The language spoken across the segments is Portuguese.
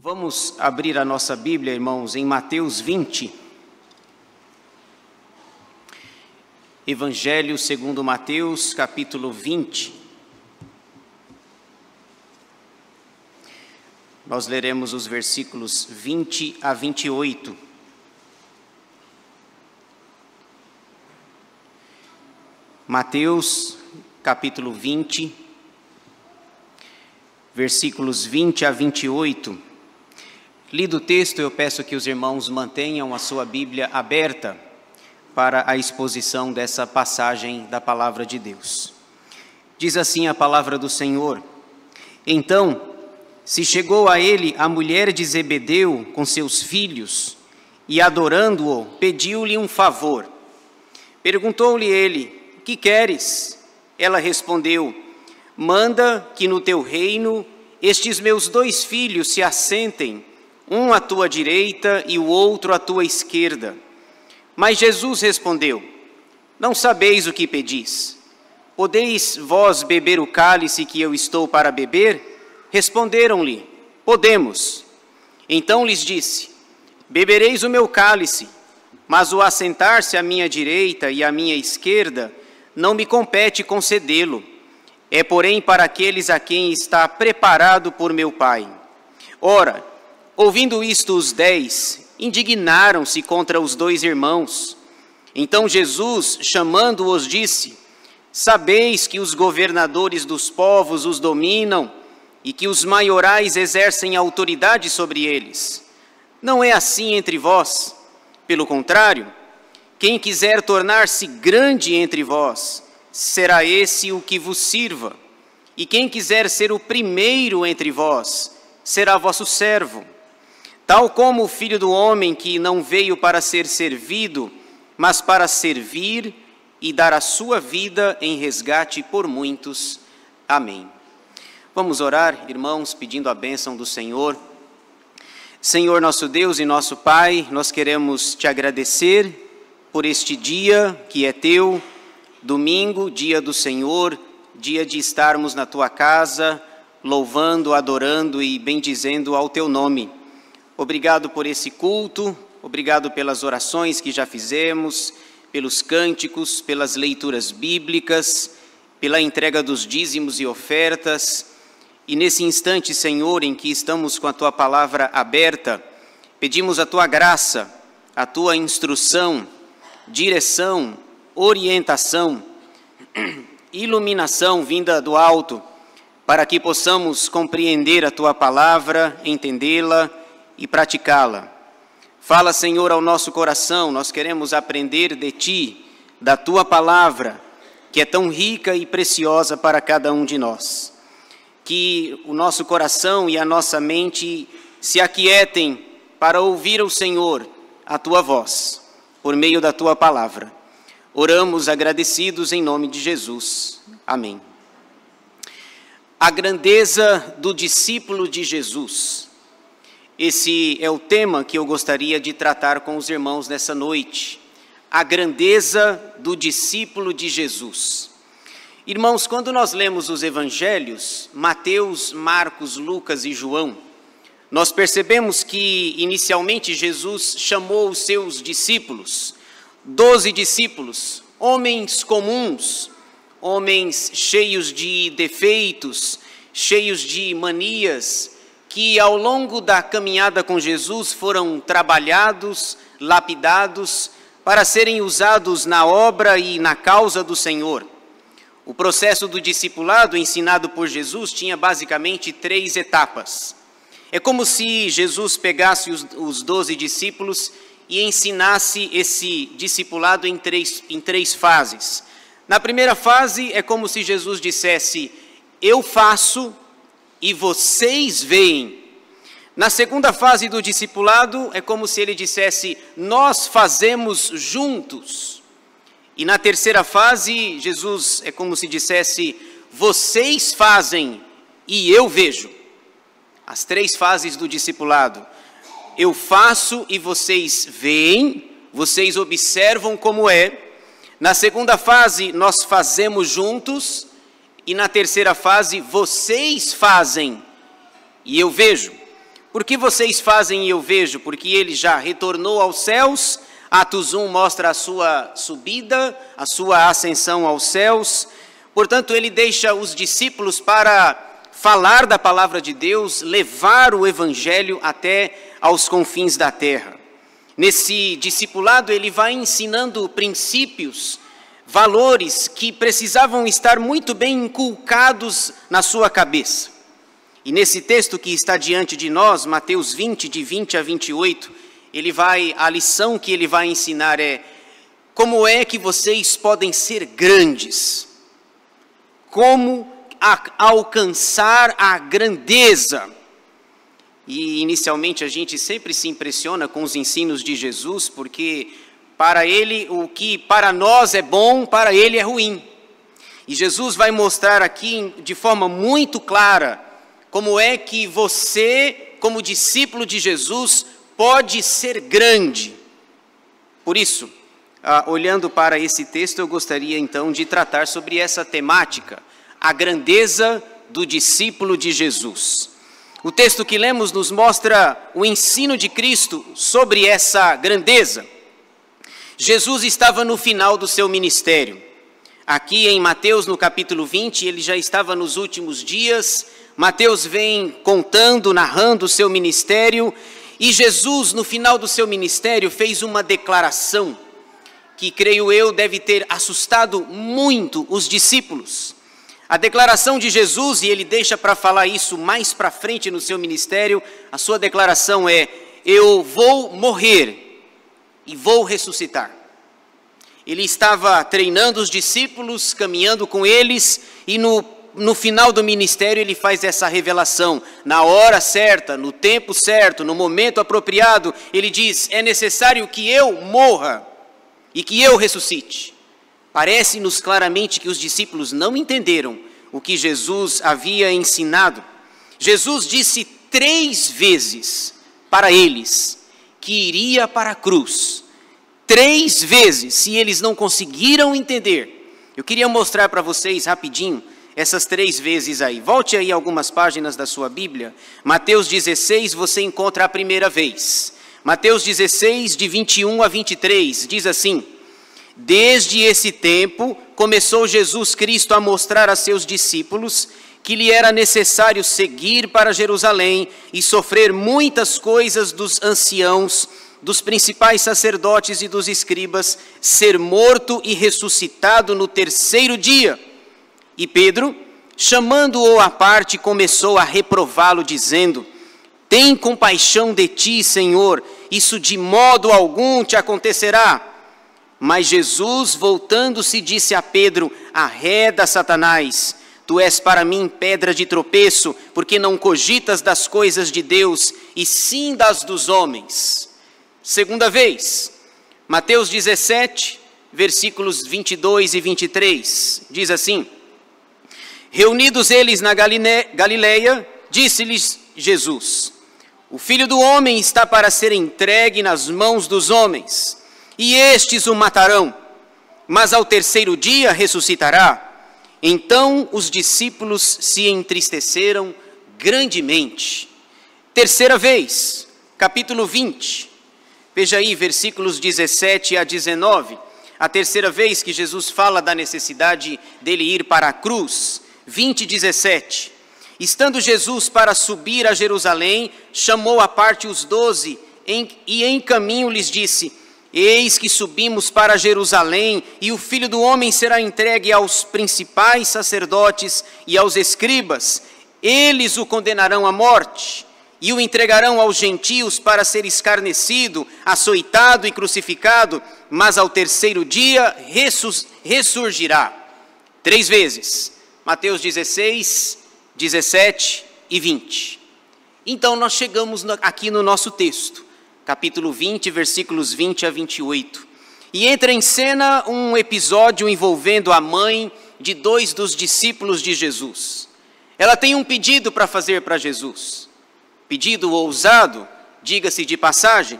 Vamos abrir a nossa Bíblia, irmãos, em Mateus 20. Evangelho segundo Mateus, capítulo 20. Nós leremos os versículos 20 a 28. Mateus, capítulo 20, versículos 20 a 28. Lido o texto, eu peço que os irmãos mantenham a sua Bíblia aberta para a exposição dessa passagem da palavra de Deus. Diz assim a palavra do Senhor: Então, se chegou a ele a mulher de Zebedeu com seus filhos, e adorando-o, pediu-lhe um favor. Perguntou-lhe ele: Que queres? Ela respondeu: Manda que no teu reino estes meus 2 filhos se assentem, um à tua direita e o outro à tua esquerda. Mas Jesus respondeu: Não sabeis o que pedis. Podeis vós beber o cálice que eu estou para beber? Responderam-lhe: Podemos. Então lhes disse: Bebereis o meu cálice, mas o assentar-se à minha direita e à minha esquerda não me compete concedê-lo. É, porém, para aqueles a quem está preparado por meu Pai. Ora, ouvindo isto, os 10 indignaram-se contra os 2 irmãos. Então Jesus, chamando-os, disse: Sabeis que os governadores dos povos os dominam e que os maiorais exercem autoridade sobre eles. Não é assim entre vós. Pelo contrário, quem quiser tornar-se grande entre vós, será esse o que vos sirva. E quem quiser ser o primeiro entre vós, será vosso servo. Tal como o Filho do Homem, que não veio para ser servido, mas para servir e dar a sua vida em resgate por muitos. Amém. Vamos orar, irmãos, pedindo a bênção do Senhor. Senhor nosso Deus e nosso Pai, nós queremos te agradecer por este dia que é teu, domingo, dia do Senhor, dia de estarmos na tua casa, louvando, adorando e bendizendo ao teu nome. Obrigado por esse culto, obrigado pelas orações que já fizemos, pelos cânticos, pelas leituras bíblicas, pela entrega dos dízimos e ofertas. E nesse instante, Senhor, em que estamos com a tua palavra aberta, pedimos a tua graça, a tua instrução, direção, orientação, iluminação vinda do alto, para que possamos compreender a tua palavra, entendê-la e praticá-la. Fala, Senhor, ao nosso coração. Nós queremos aprender de ti, da tua palavra, que é tão rica e preciosa para cada um de nós. Que o nosso coração e a nossa mente se aquietem para ouvir o Senhor, a tua voz, por meio da tua palavra. Oramos agradecidos em nome de Jesus. Amém. A grandeza do discípulo de Jesus. Esse é o tema que eu gostaria de tratar com os irmãos nessa noite. A grandeza do discípulo de Jesus. Irmãos, quando nós lemos os evangelhos, Mateus, Marcos, Lucas e João, nós percebemos que inicialmente Jesus chamou os seus discípulos, 12 discípulos, homens comuns, homens cheios de defeitos, cheios de manias, que ao longo da caminhada com Jesus foram trabalhados, lapidados, para serem usados na obra e na causa do Senhor. O processo do discipulado ensinado por Jesus tinha basicamente 3 etapas. É como se Jesus pegasse os 12 discípulos e ensinasse esse discipulado em três fases. Na primeira fase, é como se Jesus dissesse: eu faço e vocês veem. Na segunda fase do discipulado, é como se ele dissesse: nós fazemos juntos. E na terceira fase, Jesus é como se dissesse: vocês fazem e eu vejo. As 3 fases do discipulado: eu faço e vocês veem, vocês observam como é. Na segunda fase, nós fazemos juntos. E na terceira fase, vocês fazem e eu vejo. Por que vocês fazem e eu vejo? Porque ele já retornou aos céus. Atos 1 mostra a sua subida, a sua ascensão aos céus. Portanto, ele deixa os discípulos para falar da palavra de Deus, levar o evangelho até aos confins da terra. Nesse discipulado, ele vai ensinando princípios, valores que precisavam estar muito bem inculcados na sua cabeça. E nesse texto que está diante de nós, Mateus 20, de 20 a 28, a lição que ele vai ensinar é: como é que vocês podem ser grandes? Como alcançar a grandeza? E inicialmente a gente sempre se impressiona com os ensinos de Jesus, porque para ele o que para nós é bom, para ele é ruim. E Jesus vai mostrar aqui de forma muito clara como é que você, como discípulo de Jesus, pode ser grande. Por isso, olhando para esse texto, eu gostaria então de tratar sobre essa temática, a grandeza do discípulo de Jesus. O texto que lemos nos mostra o ensino de Cristo sobre essa grandeza. Jesus estava no final do seu ministério. Aqui em Mateus, no capítulo 20, ele já estava nos últimos dias. Mateus vem contando, narrando o seu ministério. E Jesus, no final do seu ministério, fez uma declaração que, creio eu, deve ter assustado muito os discípulos. A declaração de Jesus, e ele deixa para falar isso mais para frente no seu ministério, a sua declaração é: eu vou morrer e vou ressuscitar. Ele estava treinando os discípulos, caminhando com eles, e no final do ministério ele faz essa revelação. Na hora certa, no tempo certo, no momento apropriado, ele diz: é necessário que eu morra e que eu ressuscite. Parece-nos claramente que os discípulos não entenderam o que Jesus havia ensinado. Jesus disse 3 vezes para eles que iria para a cruz. 3 vezes, se eles não conseguiram entender. Eu queria mostrar para vocês rapidinho essas 3 vezes aí. Volte aí algumas páginas da sua Bíblia. Mateus 16, você encontra a primeira vez. Mateus 16, de 21 a 23, diz assim: desde esse tempo, começou Jesus Cristo a mostrar a seus discípulos que lhe era necessário seguir para Jerusalém e sofrer muitas coisas dos anciãos, dos principais sacerdotes e dos escribas, ser morto e ressuscitado no 3º dia. E Pedro, chamando-o à parte, começou a reprová-lo, dizendo: tem compaixão de ti, Senhor, isso de modo algum te acontecerá. Mas Jesus, voltando-se, disse a Pedro: arreda, Satanás, tu és para mim pedra de tropeço, porque não cogitas das coisas de Deus, e sim das dos homens. Segunda vez, Mateus 17, versículos 22 e 23, diz assim: reunidos eles na Galileia, disse-lhes Jesus: o Filho do Homem está para ser entregue nas mãos dos homens, e estes o matarão, mas ao 3º dia ressuscitará. Então os discípulos se entristeceram grandemente. Terceira vez, capítulo 20, veja aí versículos 17 a 19, a terceira vez que Jesus fala da necessidade dele ir para a cruz. 20, 17, estando Jesus para subir a Jerusalém, chamou à parte os 12, e em caminho lhes disse: eis que subimos para Jerusalém, e o Filho do Homem será entregue aos principais sacerdotes e aos escribas. Eles o condenarão à morte, e o entregarão aos gentios para ser escarnecido, açoitado e crucificado, mas ao 3º dia ressurgirá. 3 vezes, Mateus 16, 17 e 20. Então nós chegamos aqui no nosso texto, capítulo 20, versículos 20 a 28. E entra em cena um episódio envolvendo a mãe de 2 dos discípulos de Jesus. Ela tem um pedido para fazer para Jesus. Pedido ousado, diga-se de passagem.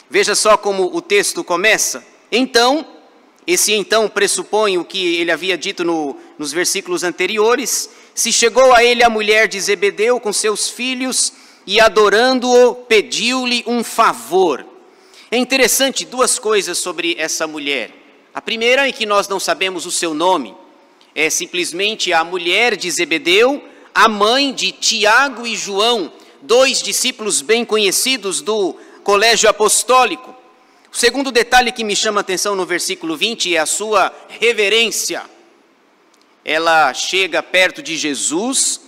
Veja só como o texto começa. Então, esse então pressupõe o que ele havia dito nos versículos anteriores. Se chegou a ele a mulher de Zebedeu com seus filhos e, adorando-o, pediu-lhe um favor. É interessante duas coisas sobre essa mulher. A primeira é que nós não sabemos o seu nome. É simplesmente a mulher de Zebedeu, a mãe de Tiago e João, dois discípulos bem conhecidos do colégio apostólico. O segundo detalhe que me chama a atenção no versículo 20 é a sua reverência. Ela chega perto de Jesus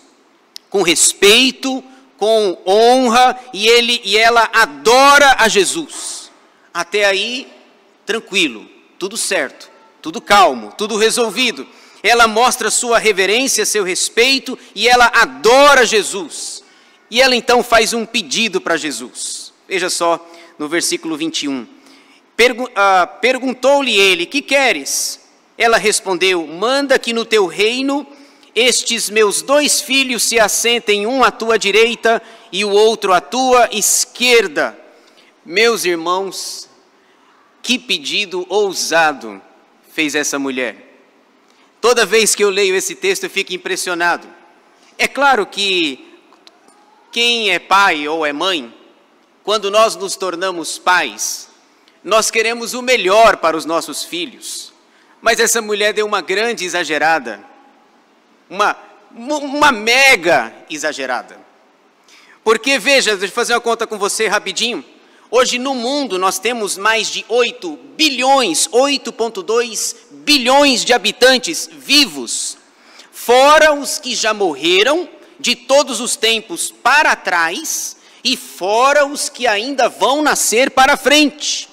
com respeito, com honra, e ela adora a Jesus. Até aí, tranquilo, tudo certo, tudo calmo, tudo resolvido. Ela mostra sua reverência, seu respeito, e ela adora Jesus. E ela então faz um pedido para Jesus. Veja só no versículo 21. Perguntou-lhe ele: que queres? Ela respondeu: manda que no teu reino estes meus 2 filhos se assentem, um à tua direita e o outro à tua esquerda. Meus irmãos, que pedido ousado fez essa mulher. Toda vez que eu leio esse texto eu fico impressionado. É claro que quem é pai ou é mãe, quando nós nos tornamos pais, nós queremos o melhor para os nossos filhos. Mas essa mulher deu uma grande exagerada, uma mega exagerada. Porque veja, deixa eu fazer uma conta com você rapidinho. Hoje no mundo nós temos mais de 8 bilhões, 8,2 bilhões de habitantes vivos, fora os que já morreram de todos os tempos para trás e fora os que ainda vão nascer para frente.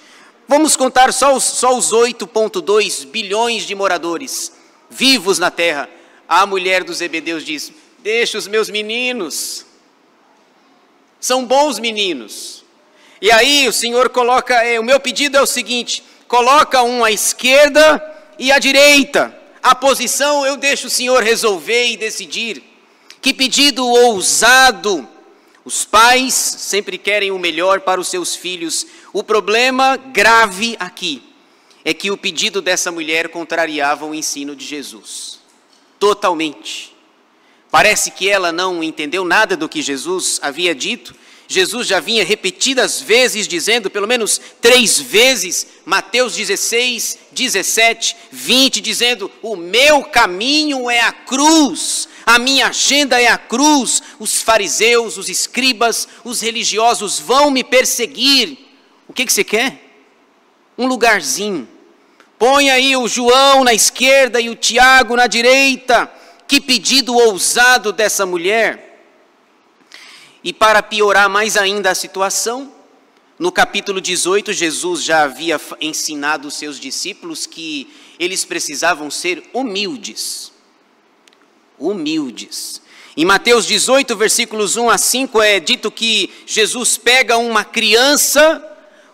Vamos contar só os 8,2 bilhões de moradores vivos na terra. A mulher dos Zebedeus diz: deixa os meus meninos, são bons meninos. E aí o Senhor coloca, o meu pedido é o seguinte: coloca um à esquerda e à direita. A posição eu deixo o Senhor resolver e decidir. Que pedido ousado! Os pais sempre querem o melhor para os seus filhos. O problema grave aqui é que o pedido dessa mulher contrariava o ensino de Jesus. Totalmente. Parece que ela não entendeu nada do que Jesus havia dito. Jesus já vinha repetidas vezes dizendo, pelo menos 3 vezes, Mateus 16, 17, 20, dizendo: o meu caminho é a cruz, a minha agenda é a cruz. Os fariseus, os escribas, os religiosos vão me perseguir. O que você quer? Um lugarzinho. Põe aí o João na esquerda e o Tiago na direita. Que pedido ousado dessa mulher. E para piorar mais ainda a situação, no capítulo 18, Jesus já havia ensinado os seus discípulos que eles precisavam ser humildes. Humildes. Em Mateus 18, versículos 1 a 5, é dito que Jesus pega uma criança,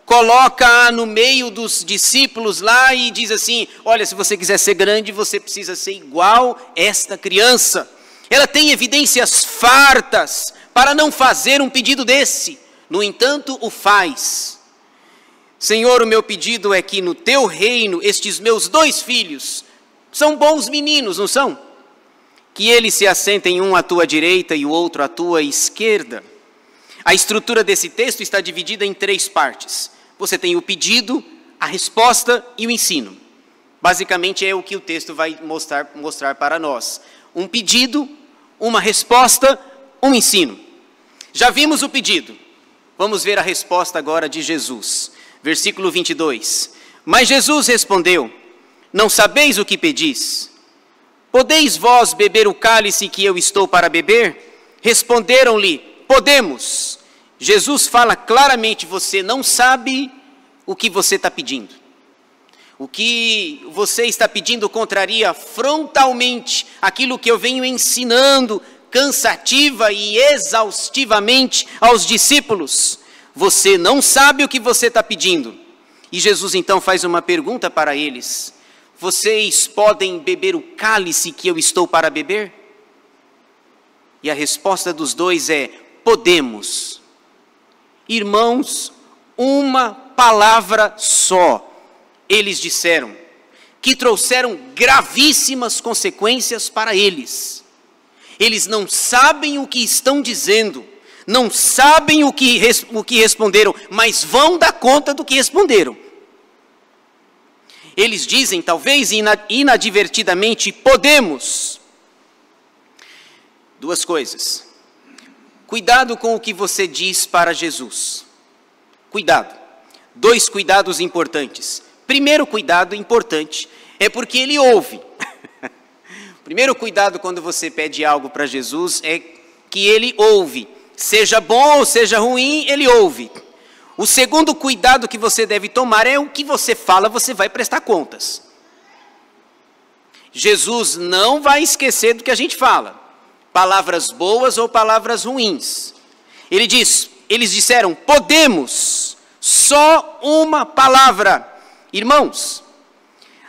coloca-a no meio dos discípulos lá e diz assim: olha, se você quiser ser grande, você precisa ser igual esta criança. Ela tem evidências fartas para não fazer um pedido desse. No entanto, o faz. Senhor, o meu pedido é que no teu reino, estes meus 2 filhos, são bons meninos, não são? Que eles se assentem, um à tua direita e o outro à tua esquerda. A estrutura desse texto está dividida em 3 partes. Você tem o pedido, a resposta e o ensino. Basicamente é o que o texto vai mostrar para nós. Um pedido, uma resposta, um ensino. Já vimos o pedido. Vamos ver a resposta agora de Jesus. Versículo 22. Mas Jesus respondeu: não sabeis o que pedis? Podeis vós beber o cálice que eu estou para beber? Responderam-lhe: podemos. Jesus fala claramente: você não sabe o que você está pedindo. O que você está pedindo contraria frontalmente aquilo que eu venho ensinando cansativa e exaustivamente aos discípulos. Você não sabe o que você está pedindo. E Jesus então faz uma pergunta para eles: vocês podem beber o cálice que eu estou para beber? E a resposta dos 2 é: podemos. Irmãos, uma palavra só, eles disseram, que trouxeram gravíssimas consequências para eles. Eles não sabem o que estão dizendo, não sabem o que responderam, mas vão dar conta do que responderam. Eles dizem, talvez inadvertidamente, podemos. Duas coisas. Cuidado com o que você diz para Jesus. Cuidado. Dois cuidados importantes. Primeiro cuidado importante é porque ele ouve. Primeiro cuidado quando você pede algo para Jesus é que ele ouve. Seja bom ou seja ruim, ele ouve. O segundo cuidado que você deve tomar é o que você fala, você vai prestar contas. Jesus não vai esquecer do que a gente fala. Palavras boas ou palavras ruins. Eles disseram, podemos, só uma palavra. Irmãos,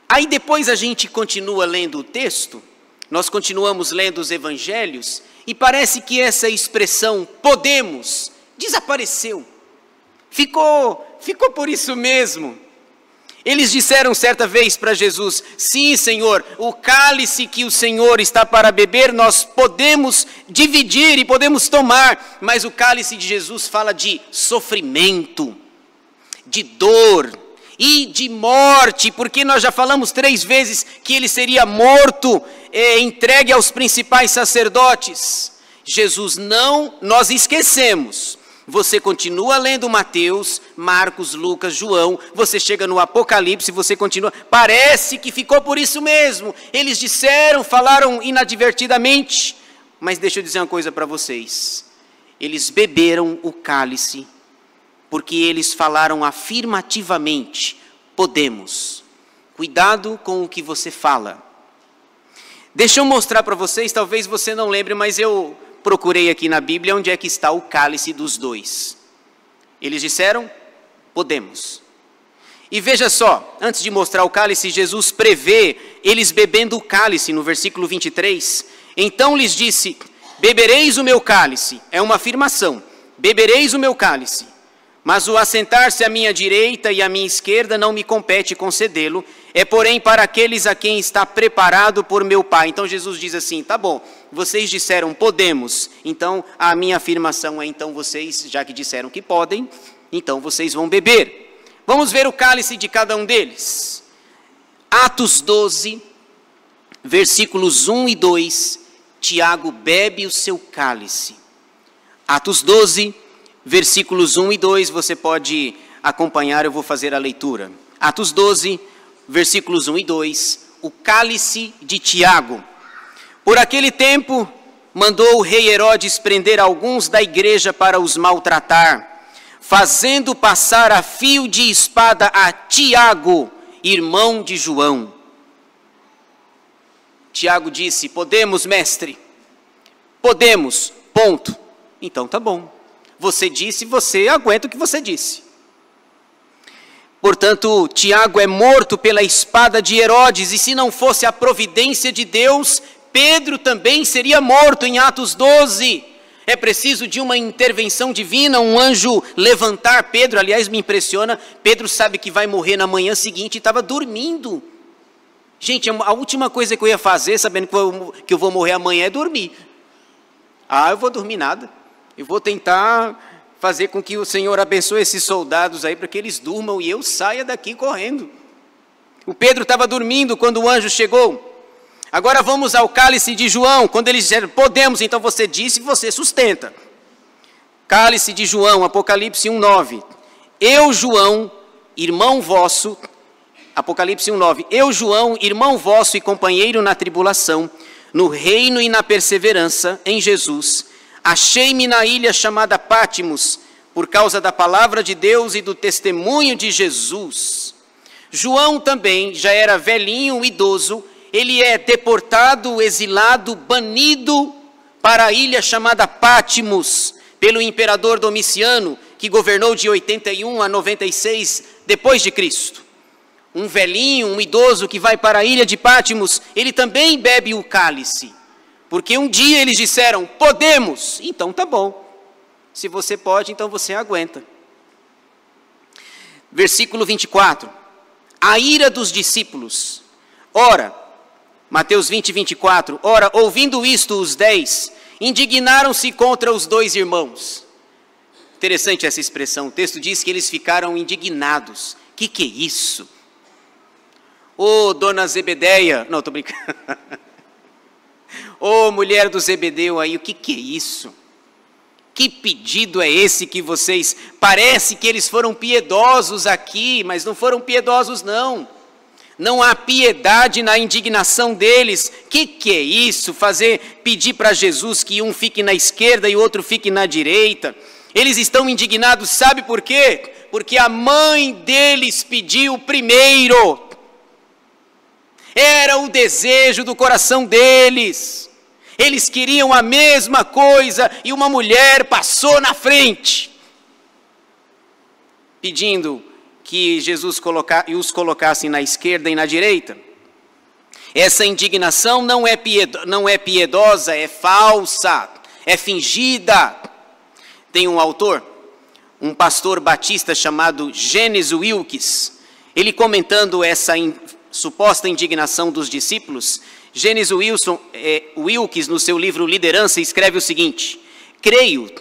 aí depois a gente continua lendo o texto, nós continuamos lendo os evangelhos, e parece que essa expressão, podemos, desapareceu. Ficou por isso mesmo. Eles disseram certa vez para Jesus, sim, Senhor, o cálice que o Senhor está para beber, nós podemos dividir e podemos tomar, mas o cálice de Jesus fala de sofrimento, de dor e de morte, porque nós já falamos 3 vezes que ele seria morto, entregue aos principais sacerdotes. Jesus não, nós esquecemos. Você continua lendo Mateus, Marcos, Lucas, João, você chega no Apocalipse, você continua, parece que ficou por isso mesmo. Eles disseram, falaram inadvertidamente, mas deixa eu dizer uma coisa para vocês. Eles beberam o cálice, porque eles falaram afirmativamente, podemos. Cuidado com o que você fala. Deixa eu mostrar para vocês, talvez você não lembre, mas eu procurei aqui na Bíblia onde é que está o cálice dos dois. Eles disseram, podemos. E veja só, antes de mostrar o cálice, Jesus prevê eles bebendo o cálice, no versículo 23. Então lhes disse, bebereis o meu cálice, é uma afirmação, bebereis o meu cálice, mas o assentar-se à minha direita e à minha esquerda não me compete concedê-lo, é porém para aqueles a quem está preparado por meu Pai. Então Jesus diz assim, tá bom, vocês disseram podemos, então a minha afirmação é, então vocês, já que disseram que podem, então vocês vão beber. Vamos ver o cálice de cada um deles. Atos 12, versículos 1 e 2, Tiago bebe o seu cálice. Atos 12, versículos 1 e 2, você pode acompanhar, eu vou fazer a leitura. Atos 12, versículos 1 e 2, o cálice de Tiago. Por aquele tempo, mandou o rei Herodes prender alguns da igreja para os maltratar, fazendo passar a fio de espada a Tiago, irmão de João. Tiago disse, podemos, mestre? Podemos, ponto. Então tá bom. Você disse, você aguenta o que você disse. Portanto, Tiago é morto pela espada de Herodes, e se não fosse a providência de Deus, Pedro também seria morto em Atos 12. É preciso de uma intervenção divina, um anjo levantar Pedro. Aliás, me impressiona, Pedro sabe que vai morrer na manhã seguinte e estava dormindo. Gente, a última coisa que eu ia fazer, sabendo que eu vou morrer amanhã, é dormir. Eu vou dormir nada. Eu vou tentar fazer com que o Senhor abençoe esses soldados aí, para que eles durmam e eu saia daqui correndo. O Pedro estava dormindo quando o anjo chegou. Agora vamos ao cálice de João. Quando eles disseram, podemos, então você disse e você sustenta. Cálice de João, Apocalipse 1:9. Eu, João, irmão vosso, Apocalipse 1:9. Eu, João, irmão vosso e companheiro na tribulação, no reino e na perseverança em Jesus, achei-me na ilha chamada Pátimos, por causa da palavra de Deus e do testemunho de Jesus. João também já era velhinho, idoso, ele é deportado, exilado, banido para a ilha chamada Pátimos, pelo imperador Domiciano, que governou de 81 a 96 depois de Cristo. Um velhinho, um idoso que vai para a ilha de Pátimos, ele também bebe o cálice. Porque um dia eles disseram, podemos, então tá bom. Se você pode, então você aguenta. Versículo 24. A ira dos discípulos. Ora, Mateus 20, 24. Ora, ouvindo isto, os 10 indignaram-se contra os 2 irmãos. Interessante essa expressão. O texto diz que eles ficaram indignados. Que é isso? Ô, dona Zebedeia. Não, estou brincando. Ô, mulher do Zebedeu aí, o que é isso? Que pedido é esse que vocês... Parece que eles foram piedosos aqui, mas não foram piedosos não. Não há piedade na indignação deles. Que é isso? Pedir para Jesus que um fique na esquerda e o outro fique na direita. Eles estão indignados, sabe por quê? Porque a mãe deles pediu primeiro. Era o desejo do coração deles. Eles queriam a mesma coisa e uma mulher passou na frente, pedindo que Jesus os colocasse na esquerda e na direita. Essa indignação não é piedosa, é falsa, é fingida. Tem um autor, um pastor batista chamado Genes Wilkes, ele comentando essa suposta indignação dos discípulos. Genes Wilkes, no seu livro Liderança, escreve o seguinte: creio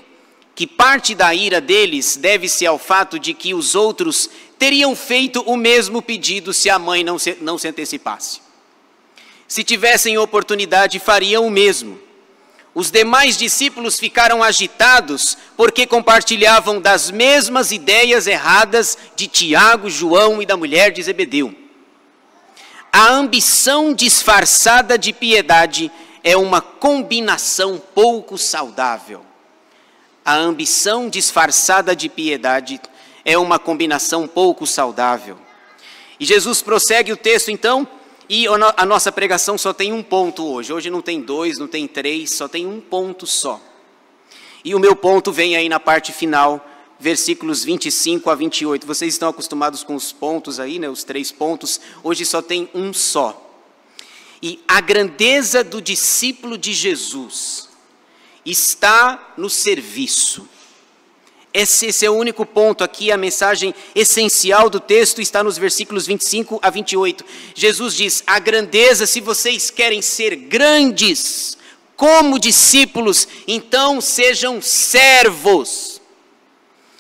que parte da ira deles deve-se ao fato de que os outros teriam feito o mesmo pedido se a mãe não se antecipasse. Se tivessem oportunidade, fariam o mesmo. Os demais discípulos ficaram agitados porque compartilhavam das mesmas ideias erradas de Tiago, João e da mulher de Zebedeu. A ambição disfarçada de piedade é uma combinação pouco saudável. A ambição disfarçada de piedade é uma combinação pouco saudável. E Jesus prossegue o texto então, e a nossa pregação só tem um ponto hoje. Hoje não tem 2, não tem 3, só tem um ponto só. E o meu ponto vem aí na parte final, versículos 25 a 28. Vocês estão acostumados com os pontos aí, né? Os 3 pontos. Hoje só tem um só. E a grandeza do discípulo de Jesus está no serviço. Esse é o único ponto aqui, a mensagem essencial do texto está nos versículos 25 a 28. Jesus diz: a grandeza, se vocês querem ser grandes como discípulos, então sejam servos.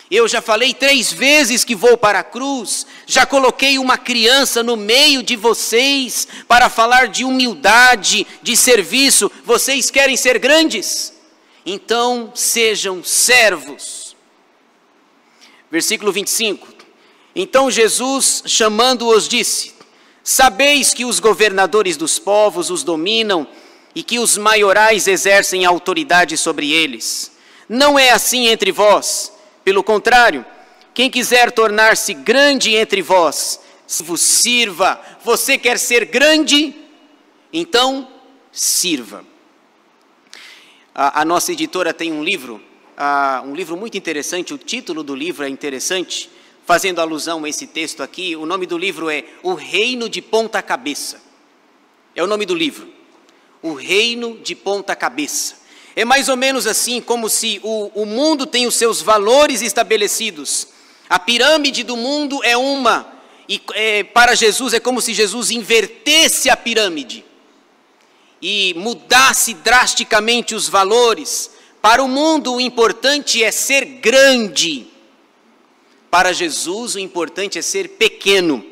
Eu já falei 3 vezes que vou para a cruz, já coloquei uma criança no meio de vocês para falar de humildade, de serviço. Vocês querem ser grandes? Então sejam servos. Versículo 25. Então Jesus, chamando-os, disse: sabeis que os governadores dos povos os dominam e que os maiorais exercem autoridade sobre eles. Não é assim entre vós. Pelo contrário, quem quiser tornar-se grande entre vós, vos sirva. Você quer ser grande? Então, sirva. A nossa editora tem um livro muito interessante. O título do livro é interessante, fazendo alusão a esse texto aqui. O nome do livro é O Reino de Ponta Cabeça. É o nome do livro. O Reino de Ponta Cabeça. É mais ou menos assim, como se o mundo tem os seus valores estabelecidos. A pirâmide do mundo é uma, e para Jesus é como se Jesus invertesse a pirâmide e mudasse drasticamente os valores. Para o mundo o importante é ser grande. Para Jesus o importante é ser pequeno.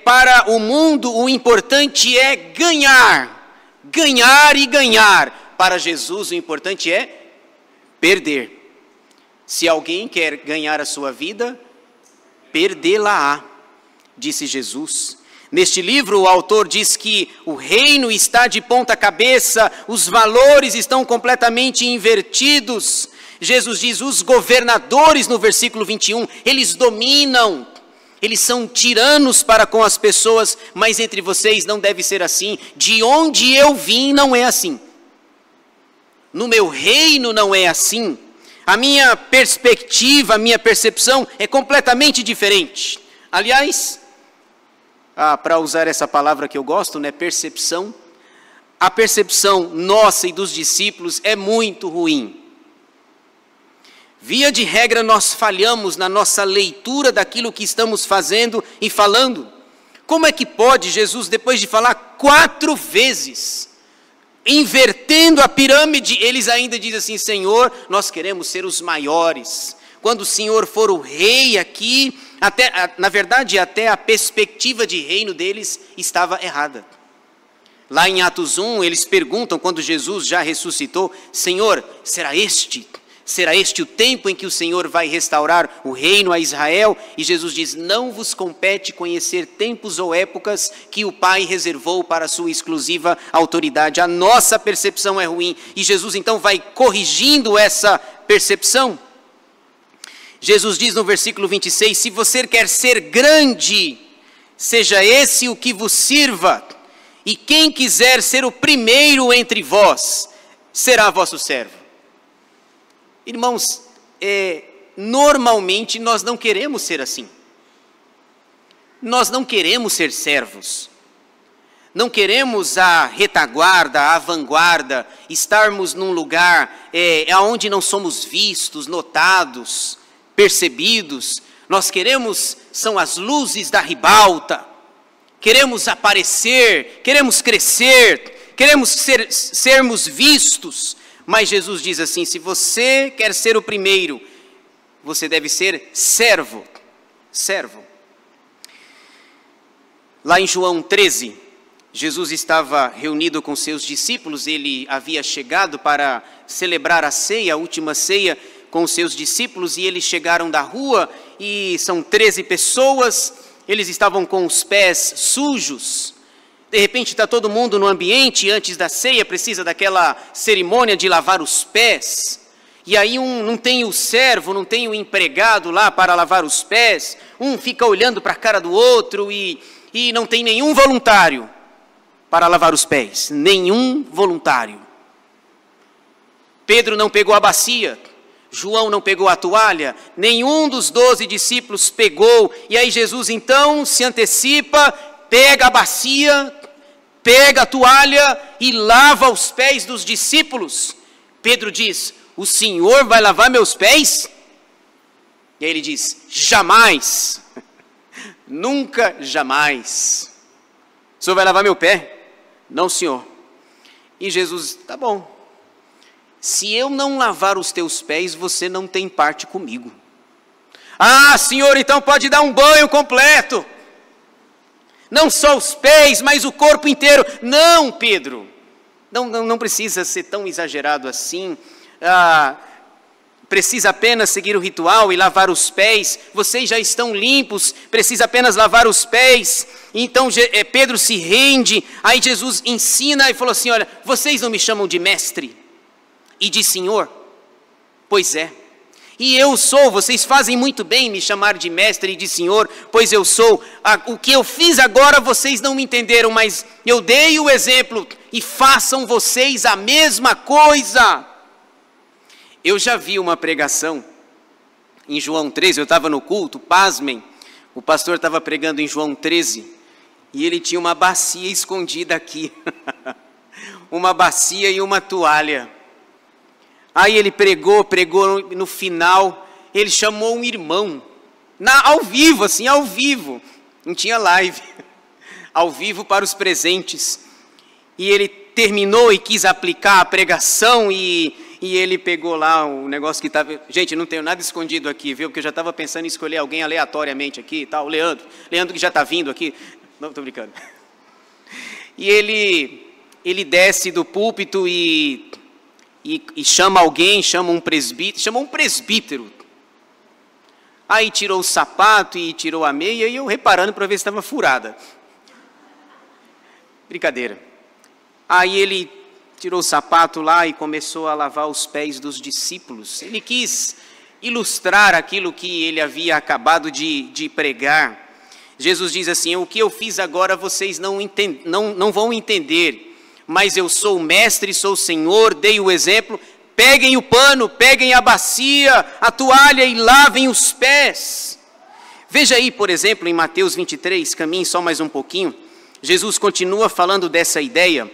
Para o mundo o importante é ganhar. Ganhar e ganhar. Para Jesus o importante é perder. Se alguém quer ganhar a sua vida, perdê-la-á, disse Jesus. Neste livro o autor diz que o reino está de ponta cabeça, os valores estão completamente invertidos. Jesus diz: os governadores, no versículo 21, eles dominam, eles são tiranos para com as pessoas, mas entre vocês não deve ser assim. De onde eu vim não é assim. No meu reino não é assim. A minha perspectiva, a minha percepção é completamente diferente. Aliás, para usar essa palavra que eu gosto, né, percepção, a percepção nossa e dos discípulos é muito ruim. Via de regra, nós falhamos na nossa leitura daquilo que estamos fazendo e falando. Como é que pode Jesus, depois de falar 4 vezes, invertendo a pirâmide, eles ainda dizem assim: Senhor, nós queremos ser os maiores. Quando o Senhor for o rei aqui, na verdade, até a perspectiva de reino deles estava errada. Lá em Atos 1, eles perguntam, quando Jesus já ressuscitou: Senhor, será este o tempo em que o Senhor vai restaurar o reino a Israel? E Jesus diz: não vos compete conhecer tempos ou épocas que o Pai reservou para a sua exclusiva autoridade. A nossa percepção é ruim. E Jesus então vai corrigindo essa percepção. Jesus diz no versículo 26, se você quer ser grande, seja esse o que vos sirva. E quem quiser ser o primeiro entre vós, será vosso servo. Irmãos, normalmente nós não queremos ser assim. Nós não queremos ser servos. Não queremos a retaguarda, a vanguarda, estarmos num lugar onde não somos vistos, notados, percebidos. Nós queremos, são as luzes da ribalta. Queremos aparecer, queremos crescer, queremos sermos vistos. Mas Jesus diz assim: se você quer ser o primeiro, você deve ser servo. Servo. Lá em João 13, Jesus estava reunido com seus discípulos. Ele havia chegado para celebrar a ceia, a última ceia, com os seus discípulos. E eles chegaram da rua e são 13 pessoas. Eles estavam com os pés sujos. De repente está todo mundo no ambiente, antes da ceia, precisa daquela cerimônia de lavar os pés. E aí não tem o servo, não tem o empregado lá para lavar os pés. Um fica olhando para a cara do outro e não tem nenhum voluntário para lavar os pés. Nenhum voluntário. Pedro não pegou a bacia. João não pegou a toalha, nenhum dos 12 discípulos pegou. E aí Jesus então se antecipa, pega a bacia, pega a toalha e lava os pés dos discípulos. Pedro diz: o Senhor vai lavar meus pés? E aí ele diz: jamais, nunca jamais. O Senhor vai lavar meu pé? Não, Senhor. E Jesus: tá bom. Se eu não lavar os teus pés, você não tem parte comigo. Ah, Senhor, então pode dar um banho completo. Não só os pés, mas o corpo inteiro. Não, Pedro. Não precisa ser tão exagerado assim. Precisa apenas seguir o ritual e lavar os pés. Vocês já estão limpos, precisa apenas lavar os pés. Então Pedro se rende. Aí Jesus ensina e falou assim: olha, vocês não me chamam de mestre e de Senhor? Pois é. E eu sou, vocês fazem muito bem me chamar de mestre e de Senhor, pois eu sou. O que eu fiz agora vocês não me entenderam, mas eu dei o exemplo e façam vocês a mesma coisa. Eu já vi uma pregação em João 13, eu estava no culto, pasmem, o pastor estava pregando em João 13 e ele tinha uma bacia escondida aqui, uma bacia e uma toalha. Aí ele pregou no final, ele chamou um irmão, ao vivo, assim, ao vivo, não tinha live, ao vivo para os presentes. E ele terminou e quis aplicar a pregação e ele pegou lá o negócio que estava... Gente, não tenho nada escondido aqui, viu? Porque eu já estava pensando em escolher alguém aleatoriamente aqui e tal, o Leandro que já está vindo aqui. Não, estou brincando. E ele desce do púlpito e chama alguém, chama um presbítero. Aí tirou o sapato e tirou a meia e eu reparando para ver se estava furada. Brincadeira. Aí ele tirou o sapato lá e começou a lavar os pés dos discípulos. Ele quis ilustrar aquilo que ele havia acabado de pregar. Jesus diz assim: o que eu fiz agora vocês não vão entender. Mas eu sou o mestre, sou o Senhor, dei o exemplo. Peguem o pano, peguem a bacia, a toalha e lavem os pés. Veja aí, por exemplo, em Mateus 23, caminhe só mais um pouquinho. Jesus continua falando dessa ideia.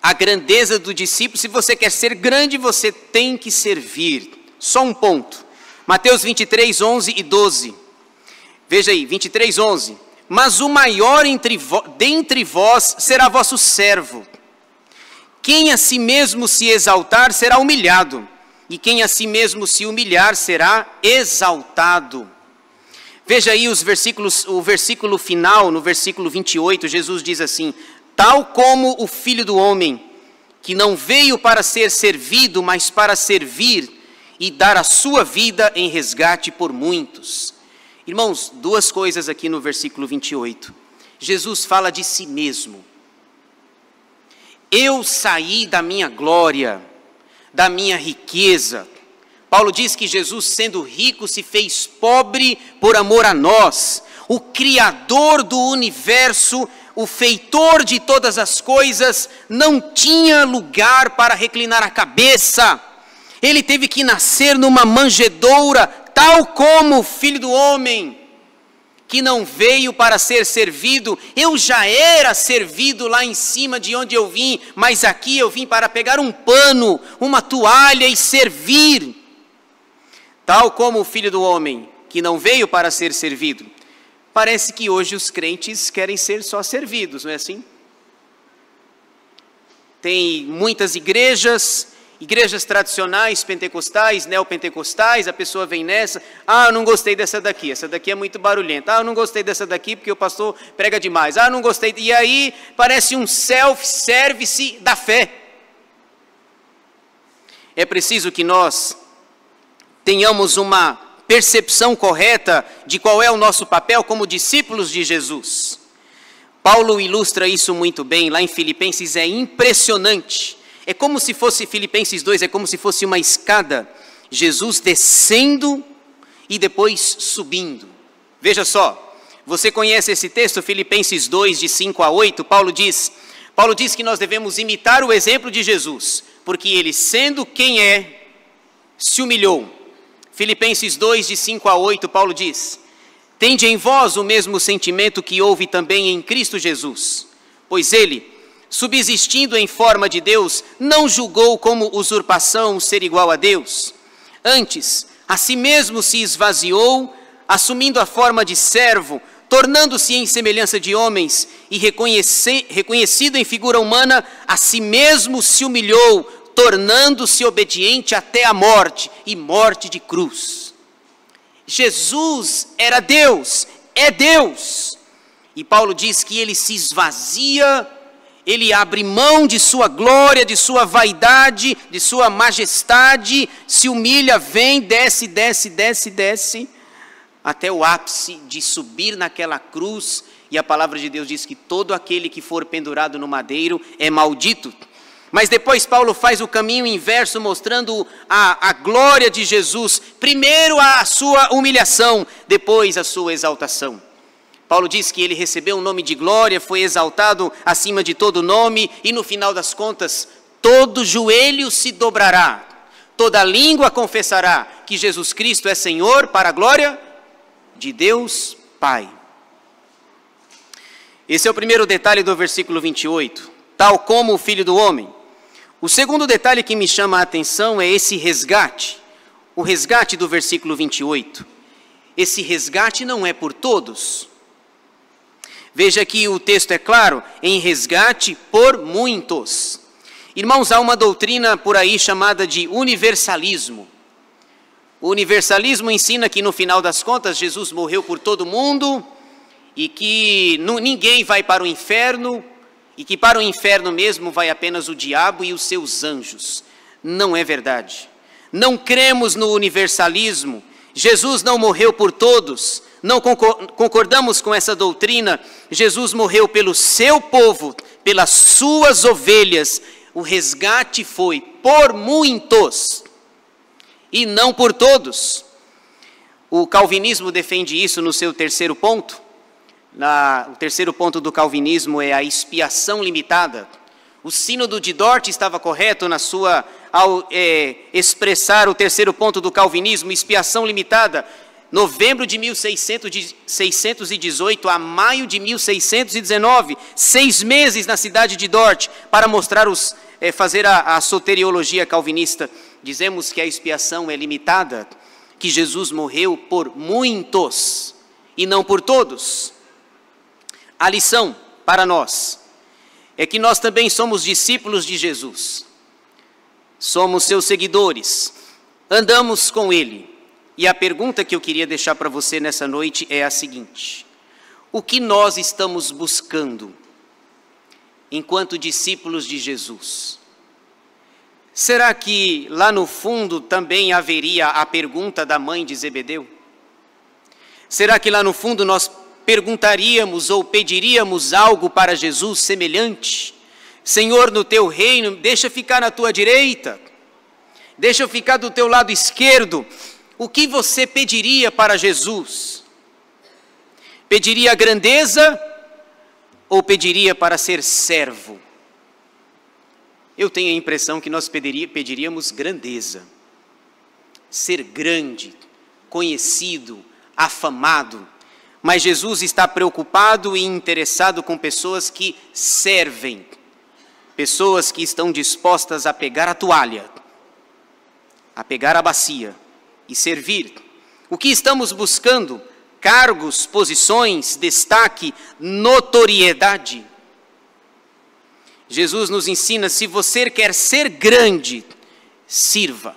A grandeza do discípulo: se você quer ser grande, você tem que servir. Só um ponto. Mateus 23, 11 e 12. Veja aí, 23, 11. Mas o maior dentre vós será vosso servo. Quem a si mesmo se exaltar será humilhado, e quem a si mesmo se humilhar será exaltado. Veja aí o versículo final, no versículo 28, Jesus diz assim: tal como o Filho do Homem, que não veio para ser servido, mas para servir e dar a sua vida em resgate por muitos. Irmãos, duas coisas aqui no versículo 28. Jesus fala de si mesmo. Eu saí da minha glória, da minha riqueza. Paulo diz que Jesus, sendo rico, se fez pobre por amor a nós. O Criador do universo, o feitor de todas as coisas, não tinha lugar para reclinar a cabeça. Ele teve que nascer numa manjedoura, tal como o Filho do Homem, que não veio para ser servido. Eu já era servido lá em cima de onde eu vim, mas aqui eu vim para pegar um pano, uma toalha e servir. Tal como o Filho do Homem, que não veio para ser servido. Parece que hoje os crentes querem ser só servidos, não é assim? Tem muitas igrejas tradicionais, pentecostais, neopentecostais, a pessoa vem nessa: ah, eu não gostei dessa daqui é muito barulhenta, ah, eu não gostei dessa daqui porque o pastor prega demais, ah, eu não gostei, e aí parece um self-service da fé. É preciso que nós tenhamos uma percepção correta de qual é o nosso papel como discípulos de Jesus. Paulo ilustra isso muito bem, lá em Filipenses é impressionante. É como se fosse, Filipenses 2, é como se fosse uma escada, Jesus descendo e depois subindo. Veja só, você conhece esse texto, Filipenses 2, de 5 a 8, Paulo diz que nós devemos imitar o exemplo de Jesus, porque ele, sendo quem é, se humilhou. Filipenses 2, de 5 a 8, Paulo diz: tende em vós o mesmo sentimento que houve também em Cristo Jesus, pois ele, subsistindo em forma de Deus, não julgou como usurpação ser igual a Deus. Antes, a si mesmo se esvaziou, assumindo a forma de servo, tornando-se em semelhança de homens, e reconhecido em figura humana, a si mesmo se humilhou, tornando-se obediente até a morte, e morte de cruz. Jesus era Deus, é Deus. E Paulo diz que ele se esvazia, ele abre mão de sua glória, de sua vaidade, de sua majestade, se humilha, vem, desce, até o ápice de subir naquela cruz. E a palavra de Deus diz que todo aquele que for pendurado no madeiro é maldito. Mas depois Paulo faz o caminho inverso, mostrando a glória de Jesus. Primeiro a sua humilhação, depois a sua exaltação. Paulo diz que ele recebeu um nome de glória, foi exaltado acima de todo nome, e no final das contas, todo joelho se dobrará, toda língua confessará que Jesus Cristo é Senhor, para a glória de Deus Pai. Esse é o primeiro detalhe do versículo 28, tal como o Filho do Homem. O segundo detalhe que me chama a atenção é esse resgate, o resgate do versículo 28. Esse resgate não é por todos. Veja que o texto é claro, em resgate por muitos. Irmãos, há uma doutrina por aí chamada de universalismo. O universalismo ensina que no final das contas Jesus morreu por todo mundo e que ninguém vai para o inferno, e que para o inferno mesmo vai apenas o diabo e os seus anjos. Não é verdade. Não cremos no universalismo. Jesus não morreu por todos. Não concordamos com essa doutrina. Jesus morreu pelo seu povo, pelas suas ovelhas. O resgate foi por muitos e não por todos. O calvinismo defende isso no seu terceiro ponto. O terceiro ponto do calvinismo é a expiação limitada. O sínodo de Dort estava correto ao expressar o terceiro ponto do calvinismo, expiação limitada. Novembro de 1618 a maio de 1619, 6 meses na cidade de Dort, para mostrar fazer a soteriologia calvinista. dizemos que a expiação é limitada, que Jesus morreu por muitos e não por todos. A lição para nós é que nós também somos discípulos de Jesus, somos seus seguidores, andamos com Ele. E a pergunta que eu queria deixar para você nessa noite é a seguinte: o que nós estamos buscando enquanto discípulos de Jesus? Será que lá no fundo também haveria a pergunta da mãe de Zebedeu? Será que lá no fundo nós perguntaríamos ou pediríamos algo para Jesus semelhante? Senhor, no teu reino, deixa ficar na tua direita, deixa eu ficar do teu lado esquerdo. O que você pediria para Jesus? Pediria grandeza ou pediria para ser servo? Eu tenho a impressão que nós pediríamos grandeza, ser grande, conhecido, afamado. Mas Jesus está preocupado e interessado com pessoas que servem, pessoas que estão dispostas a pegar a toalha, a pegar a bacia e servir. O que estamos buscando? Cargos, posições, destaque, notoriedade. Jesus nos ensina: se você quer ser grande, sirva.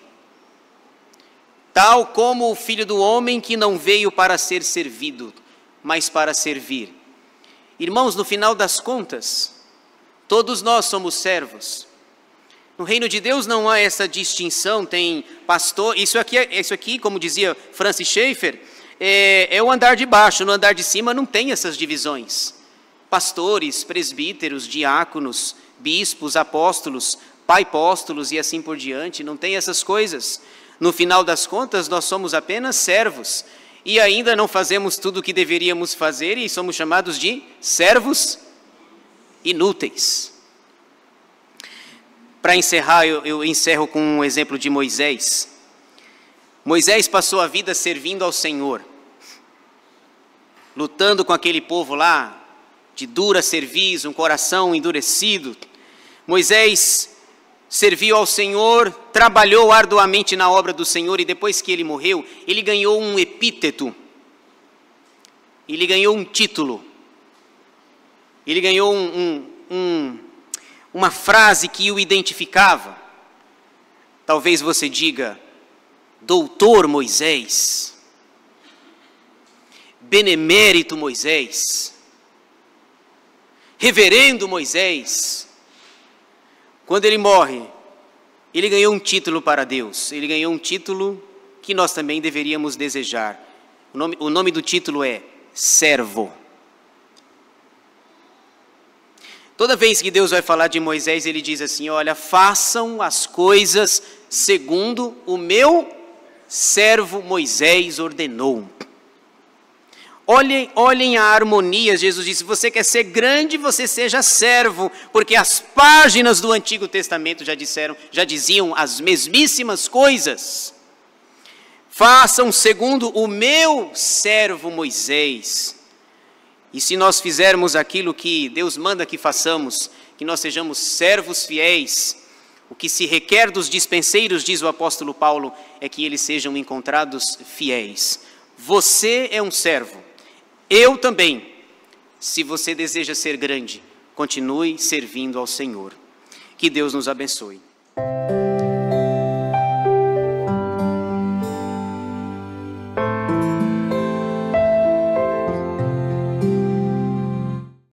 Tal como o Filho do Homem, que não veio para ser servido, mas para servir. Irmãos, no final das contas, todos nós somos servos. No reino de Deus não há essa distinção, tem pastor, isso aqui, como dizia Francis Schaeffer, é o andar de baixo, no andar de cima não tem essas divisões. Pastores, presbíteros, diáconos, bispos, apóstolos, paipóstolos e assim por diante, não tem essas coisas. No final das contas, nós somos apenas servos e ainda não fazemos tudo o que deveríamos fazer e somos chamados de servos inúteis. Para encerrar, eu encerro com um exemplo de Moisés. Moisés passou a vida servindo ao Senhor, lutando com aquele povo lá, de dura cerviz, um coração endurecido. Moisés serviu ao Senhor, trabalhou arduamente na obra do Senhor e depois que ele morreu, ele ganhou um epíteto, ele ganhou um título, ele ganhou uma frase que o identificava. Talvez você diga: Doutor Moisés, Benemérito Moisés, Reverendo Moisés. Quando ele morre, ele ganhou um título para Deus, ele ganhou um título que nós também deveríamos desejar. O nome do título é servo. Toda vez que Deus vai falar de Moisés, ele diz assim: olha, façam as coisas segundo o meu servo Moisés ordenou. Olhem a harmonia. Jesus disse: se você quer ser grande, você seja servo, porque as páginas do Antigo Testamento já diziam as mesmíssimas coisas. Façam segundo o meu servo Moisés. E se nós fizermos aquilo que Deus manda que façamos, que nós sejamos servos fiéis, o que se requer dos dispenseiros, diz o apóstolo Paulo, é que eles sejam encontrados fiéis. Você é um servo, eu também. Se você deseja ser grande, continue servindo ao Senhor. Que Deus nos abençoe.